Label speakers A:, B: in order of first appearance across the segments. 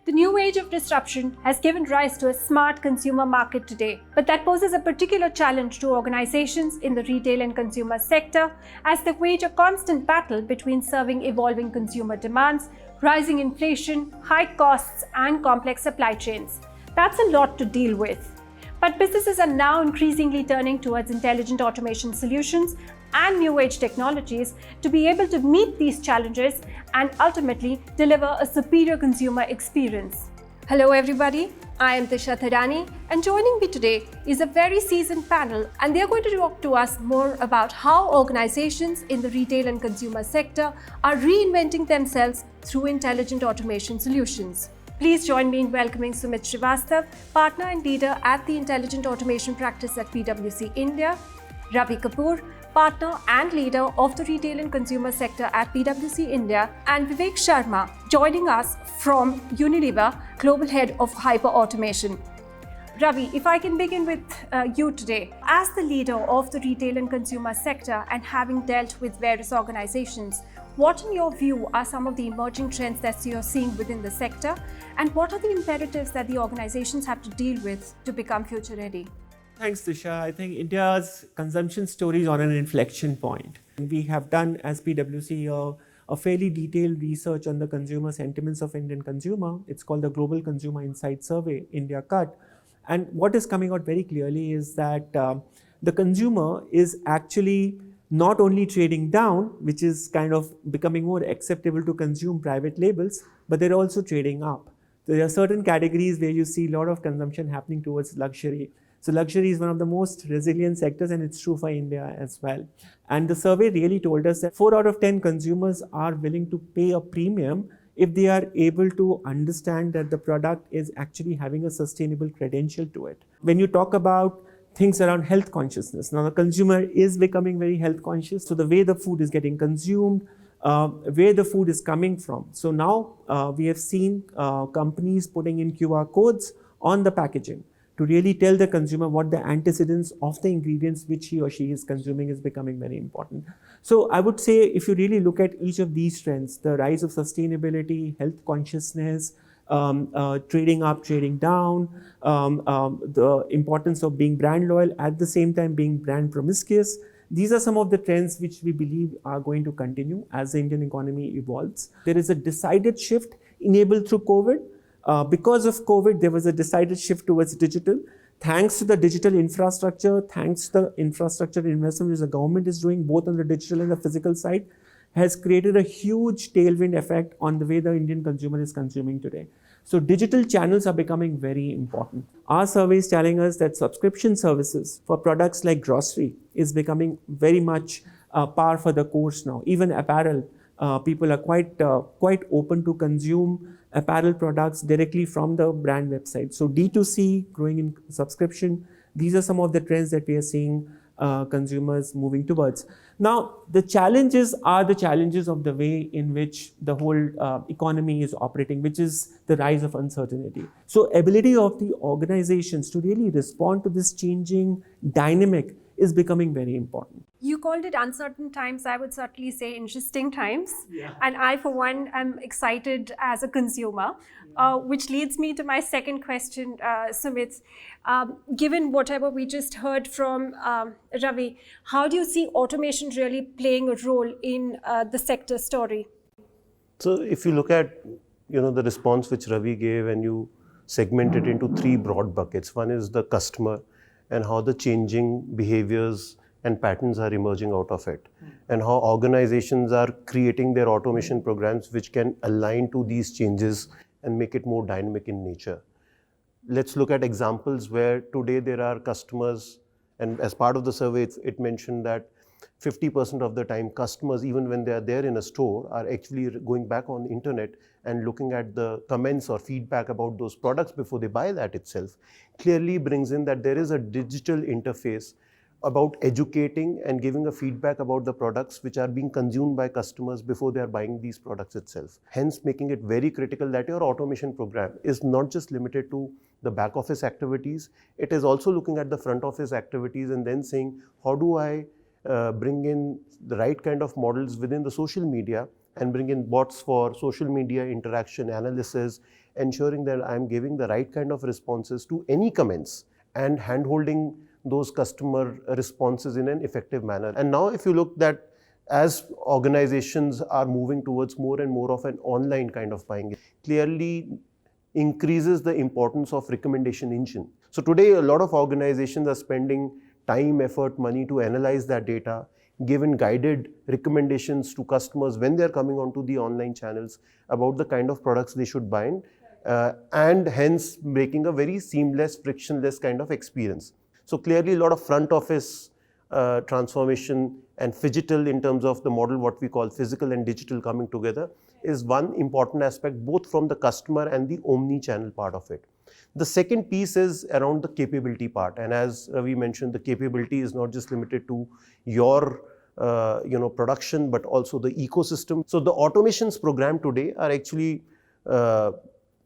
A: The new age of disruption has given rise to a smart consumer market today, but that poses a particular challenge to organizations in the retail and consumer sector as they wage a constant battle between serving evolving consumer demands, rising inflation, high costs, and complex supply chains. That's a lot to deal with. But businesses are now increasingly turning towards intelligent automation solutions and new age technologies to be able to meet these challenges and ultimately deliver a superior consumer experience. Hello everybody, I am Disha Thadani, and joining me today is a very seasoned panel, and they're going to talk to us more about how organizations in the retail and consumer sector are reinventing themselves through intelligent automation solutions. Please join me in welcoming Sumit Srivastav, partner and leader at the Intelligent Automation Practice at PwC India, Ravi Kapoor, partner and leader of the retail and consumer sector at PwC India, and Vivek Sharma, joining us from Unilever, Global Head of Hyper Automation. Ravi, if I can begin with you today. As the leader of the retail and consumer sector and having dealt with various organizations, what in your view are some of the emerging trends that you're seeing within the sector, and what are the imperatives that the organizations have to deal with to become future ready?
B: Thanks, Disha. I think India's consumption story is on an inflection point. We have done, as PwC, a fairly detailed research on the consumer sentiments of Indian consumer. It's called the Global Consumer Insight Survey, India Cut. And what is coming out very clearly is that the consumer is actually not only trading down, which is kind of becoming more acceptable to consume private labels, but they're also trading up. There are certain categories where you see a lot of consumption happening towards luxury. So luxury is one of the most resilient sectors, and it's true for India as well. And the survey really told us that 4 out of 10 consumers are willing to pay a premium if they are able to understand that the product is actually having a sustainable credential to it. When you talk about things around health consciousness, now the consumer is becoming very health conscious. So the way the food is getting consumed, where the food is coming from. So now we have seen companies putting in QR codes on the packaging to really tell the consumer what the antecedents of the ingredients which he or she is consuming is becoming very important. So I would say if you really look at each of these trends, the rise of sustainability, health consciousness, trading up, trading down, the importance of being brand loyal, at the same time being brand promiscuous, these are some of the trends which we believe are going to continue as the Indian economy evolves. There is a decided shift enabled through COVID. Because of COVID, there was a decided shift towards digital. Thanks to the digital infrastructure, thanks to the infrastructure investment which the government is doing, both on the digital and the physical side, has created a huge tailwind effect on the way the Indian consumer is consuming today. So digital channels are becoming very important. Our survey is telling us that subscription services for products like grocery is becoming very much par for the course now. Even apparel, people are quite open to consume apparel products directly from the brand website. So D2C growing in subscription, these are some of the trends that we are seeing consumers moving towards. Now, the challenges are the challenges of the way in which the whole economy is operating, which is the rise of uncertainty. So ability of the organizations to really respond to this changing dynamic is becoming very important.
A: You called it uncertain times. I would certainly say interesting times.
B: Yeah.
A: And I, for one, am excited as a consumer, which leads me to my second question, Sumit. Given whatever we just heard from Ravi, how do you see automation really playing a role in the sector story?
C: So if you look at the response which Ravi gave, and you segment it into 3 broad buckets. One is the customer and how the changing behaviors and patterns are emerging out of it, and how organizations are creating their automation programs which can align to these changes and make it more dynamic in nature. Let's look at examples where today there are customers, and as part of the survey it mentioned that 50% of the time customers, even when they are there in a store, are actually going back on the internet and looking at the comments or feedback about those products before they buy that itself. Clearly brings in that there is a digital interface about educating and giving a feedback about the products which are being consumed by customers before they are buying these products itself. Hence making it very critical that your automation program is not just limited to the back office activities, it is also looking at the front office activities and then saying, how do I bring in the right kind of models within the social media and bring in bots for social media interaction analysis, ensuring that I'm giving the right kind of responses to any comments and hand-holding those customer responses in an effective manner. And now if you look that as organizations are moving towards more and more of an online kind of buying, clearly increases the importance of recommendation engine. So today a lot of organizations are spending time, effort, money to analyze that data, given guided recommendations to customers when they're coming onto the online channels about the kind of products they should buy, and hence making a very seamless, frictionless kind of experience. So clearly a lot of front office transformation and phygital in terms of the model, what we call physical and digital coming together, is one important aspect both from the customer and the omni-channel part of it. The second piece is around the capability part, and as Ravi mentioned, the capability is not just limited to your production, but also the ecosystem. So the automations program today are actually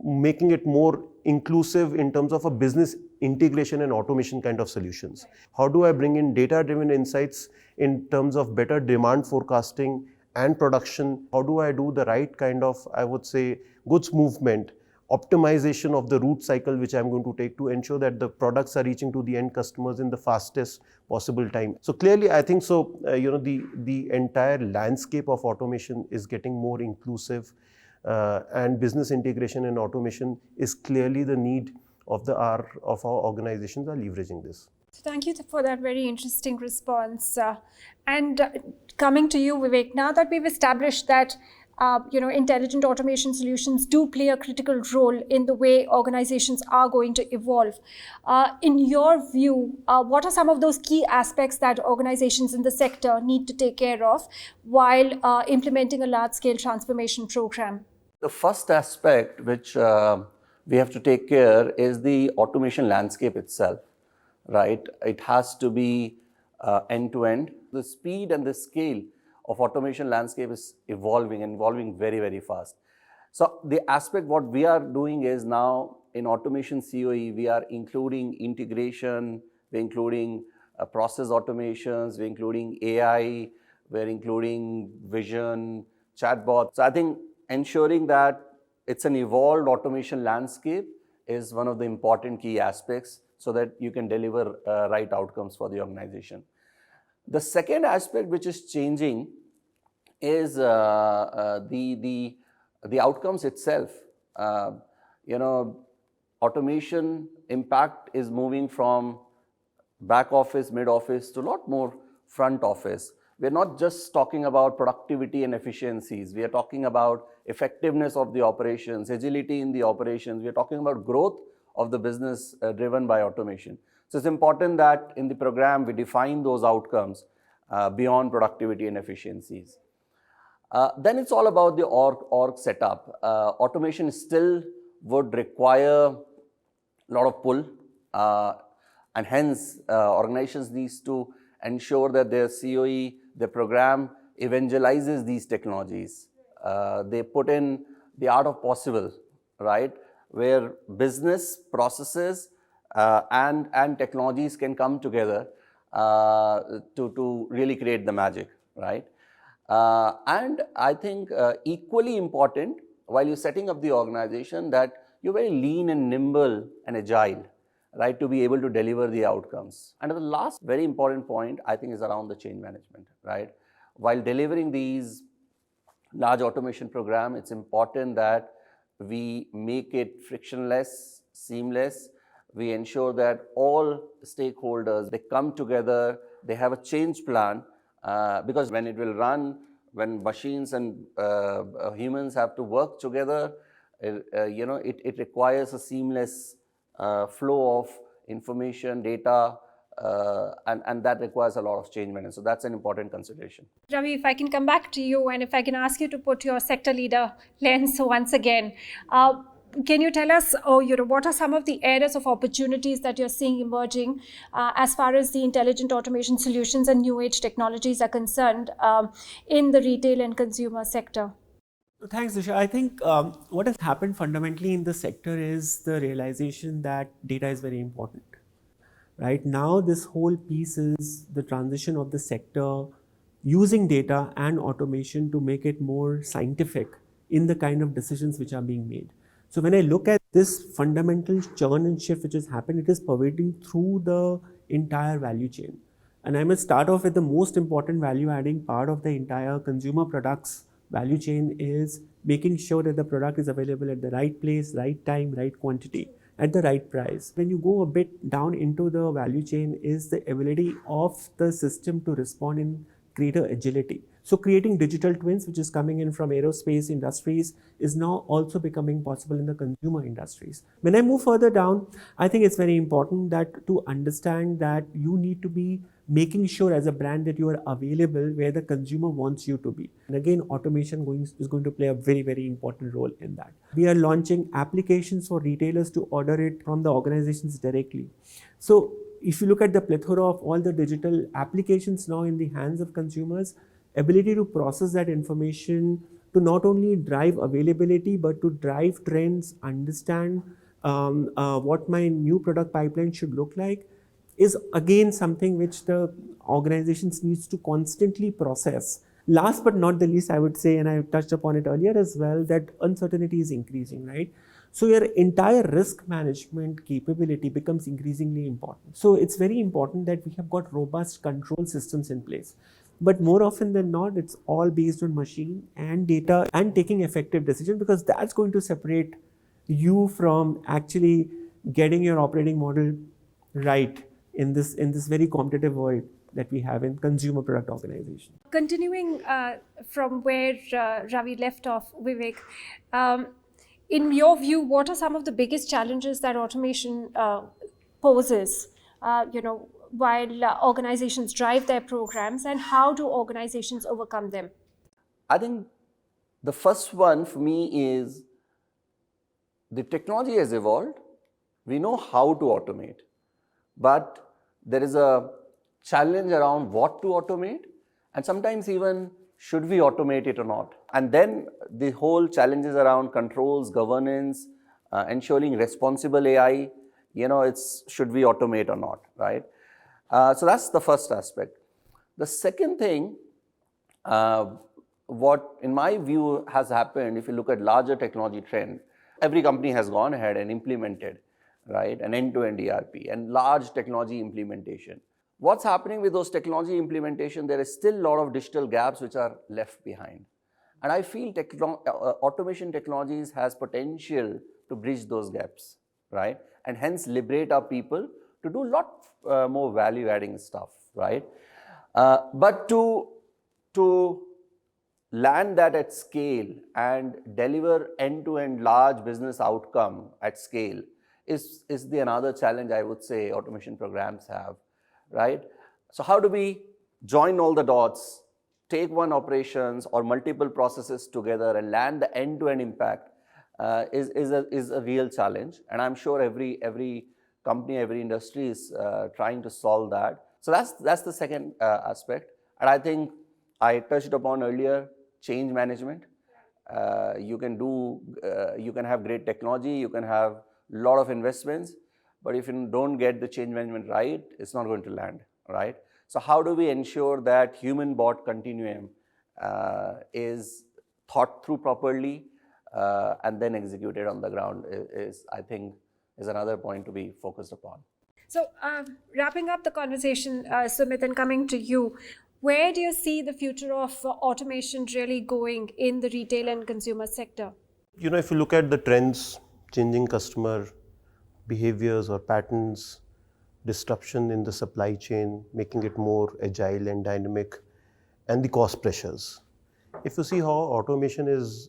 C: making it more inclusive in terms of a business integration and automation kind of solutions. How do I bring in data-driven insights in terms of better demand forecasting and production? How do I do the right kind of, I would say, goods movement, optimization of the route cycle which I'm going to take to ensure that the products are reaching to the end customers in the fastest possible time. So clearly, I think so, the entire landscape of automation is getting more inclusive, and business integration and automation is clearly the need of our organizations are leveraging this.
A: So thank you for that very interesting response. And coming to you, Vivek, now that we've established that intelligent automation solutions do play a critical role in the way organizations are going to evolve. In your view, what are some of those key aspects that organizations in the sector need to take care of while implementing a large-scale transformation program?
D: The first aspect which we have to take care is the automation landscape itself, right? It has to be end-to-end. The speed and the scale of automation landscape is evolving very, very fast. So the aspect what we are doing is now in automation COE, we are including integration, we're including process automations, we're including AI, we're including vision, chatbots. So I think ensuring that it's an evolved automation landscape is one of the important key aspects so that you can deliver right outcomes for the organization. The second aspect which is changing is the outcomes itself. Automation impact is moving from back office, mid office to a lot more front office. We're not just talking about productivity and efficiencies. We are talking about effectiveness of the operations, agility in the operations. We are talking about growth of the business driven by automation. So it's important that in the program we define those outcomes beyond productivity and efficiencies. Then it's all about the org setup. Automation still would require a lot of pull, and hence organizations need to ensure that their COE, their program evangelizes these technologies. They put in the art of possible, right? Where business processes and technologies can come together to really create the magic, right? And I think equally important, while you're setting up the organization, that you're very lean and nimble and agile, right, to be able to deliver the outcomes. And the last very important point, I think, is around the change management, right? While delivering these large automation program, it's important that we make it frictionless, seamless. We ensure that all stakeholders, they come together, they have a change plan, because when it will run, when machines and humans have to work together, it requires a seamless flow of information, data, and that requires a lot of change management. So that's an important consideration.
A: Ravi, if I can come back to you and if I can ask you to put your sector leader lens once again, can you tell us, what are some of the areas of opportunities that you're seeing emerging as far as the intelligent automation solutions and new age technologies are concerned in the retail and consumer sector?
B: Thanks, Disha. I think what has happened fundamentally in the sector is the realization that data is very important. Right now, this whole piece is the transition of the sector using data and automation to make it more scientific in the kind of decisions which are being made. So when I look at this fundamental churn and shift which has happened, it is pervading through the entire value chain. And I must start off with the most important value adding part of the entire consumer products value chain is making sure that the product is available at the right place, right time, right quantity, at the right price. When you go a bit down into the value chain is the ability of the system to respond in greater agility. So creating digital twins, which is coming in from aerospace industries, is now also becoming possible in the consumer industries. When I move further down, I think it's very important that to understand that you need to be making sure as a brand that you are available where the consumer wants you to be. And again, automation is going to play a very, very important role in that. We are launching applications for retailers to order it from the organizations directly. So if you look at the plethora of all the digital applications now in the hands of consumers, ability to process that information to not only drive availability, but to drive trends, understand what my new product pipeline should look like, is again something which the organizations needs to constantly process. Last but not the least, I would say, and I touched upon it earlier as well, that uncertainty is increasing, right? So your entire risk management capability becomes increasingly important. So it's very important that we have got robust control systems in place. But more often than not, it's all based on machine and data and taking effective decisions, because that's going to separate you from actually getting your operating model right in this very competitive world that we have in consumer product organization.
A: Continuing from where Ravi left off, Vivek, in your view, what are some of the biggest challenges that automation poses, while organizations drive their programs, and how do organizations overcome them?
D: I think the first one for me is the technology has evolved. We know how to automate, but there is a challenge around what to automate, and sometimes even should we automate it or not. And then the whole challenges around controls, governance, ensuring responsible AI, it's should we automate or not, right? So that's the first aspect. The second thing, what in my view has happened, if you look at larger technology trend, every company has gone ahead and implemented, right, an end-to-end ERP and large technology implementation. What's happening with those technology implementation, there is still a lot of digital gaps which are left behind. And I feel automation technologies has potential to bridge those gaps, right? And hence liberate our people to do a lot more value-adding stuff, right? But to land that at scale and deliver end-to-end large business outcome at scale is another challenge I would say automation programs have, right? So how do we join all the dots, take one operations or multiple processes together and land the end-to-end impact is a real challenge. And I'm sure every company, every industry is trying to solve that. So that's the second aspect. And I think I touched upon earlier, change management. You can have great technology, you can have a lot of investments, but if you don't get the change management right, it's not going to land, right? So how do we ensure that human-bot continuum is thought through properly and then executed on the ground is another point to be focused upon.
A: So wrapping up the conversation, Sumit, and coming to you, where do you see the future of automation really going in the retail and consumer sector?
C: If you look at the trends, changing customer behaviors or patterns, disruption in the supply chain, making it more agile and dynamic, and the cost pressures. If you see how automation is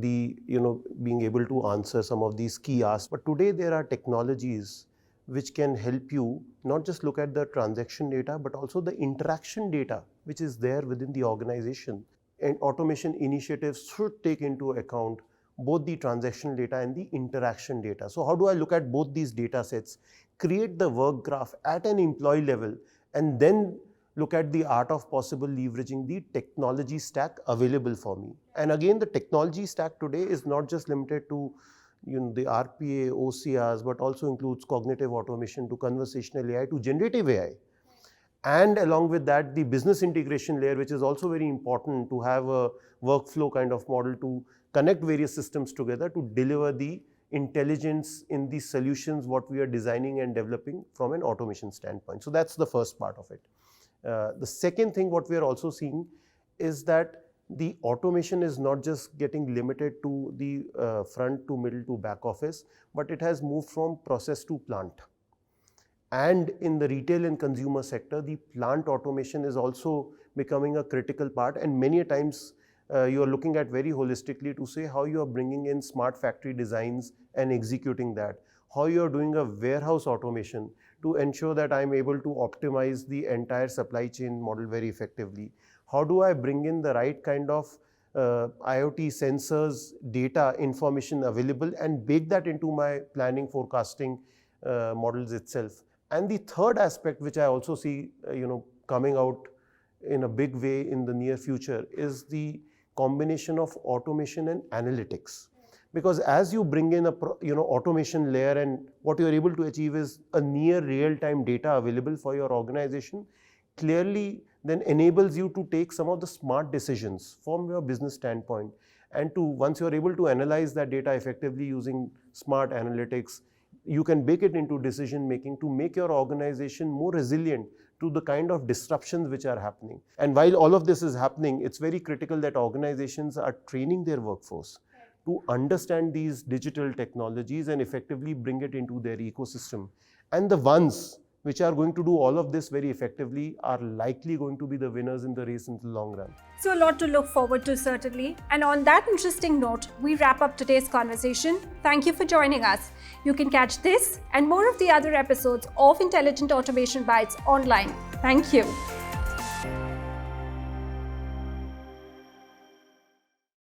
C: being able to answer some of these key asks, but today there are technologies which can help you not just look at the transaction data, but also the interaction data which is there within the organization. And automation initiatives should take into account both the transaction data and the interaction data. So how do I look at both these data sets, create the work graph at an employee level, and then look at the art of possible leveraging the technology stack available for me. And again, the technology stack today is not just limited to the RPA, OCRs, but also includes cognitive automation to conversational AI to generative AI. And along with that, the business integration layer, which is also very important to have a workflow kind of model to connect various systems together to deliver the intelligence in the solutions what we are designing and developing from an automation standpoint. So that's the first part of it. The second thing what we are also seeing is that the automation is not just getting limited to the front to middle to back office, but it has moved from process to plant. And in the retail and consumer sector, the plant automation is also becoming a critical part, and many times you are looking at very holistically to say how you are bringing in smart factory designs and executing that, how you are doing a warehouse automation to ensure that I am able to optimize the entire supply chain model very effectively. How do I bring in the right kind of IoT sensors, data, information available and bake that into my planning, forecasting models itself. And the third aspect, which I also see coming out in a big way in the near future, is the combination of automation and analytics. Because as you bring in a automation layer, and what you are able to achieve is a near real-time data available for your organization, clearly then enables you to take some of the smart decisions from your business standpoint. And once you are able to analyze that data effectively using smart analytics, you can bake it into decision making to make your organization more resilient to the kind of disruptions which are happening. And while all of this is happening, it's very critical that organizations are training their workforce to understand these digital technologies and effectively bring it into their ecosystem. And the ones which are going to do all of this very effectively are likely going to be the winners in the race in the long run.
A: So a lot to look forward to, certainly. And on that interesting note, we wrap up today's conversation. Thank you for joining us. You can catch this and more of the other episodes of Intelligent Automation Bytes online. Thank you.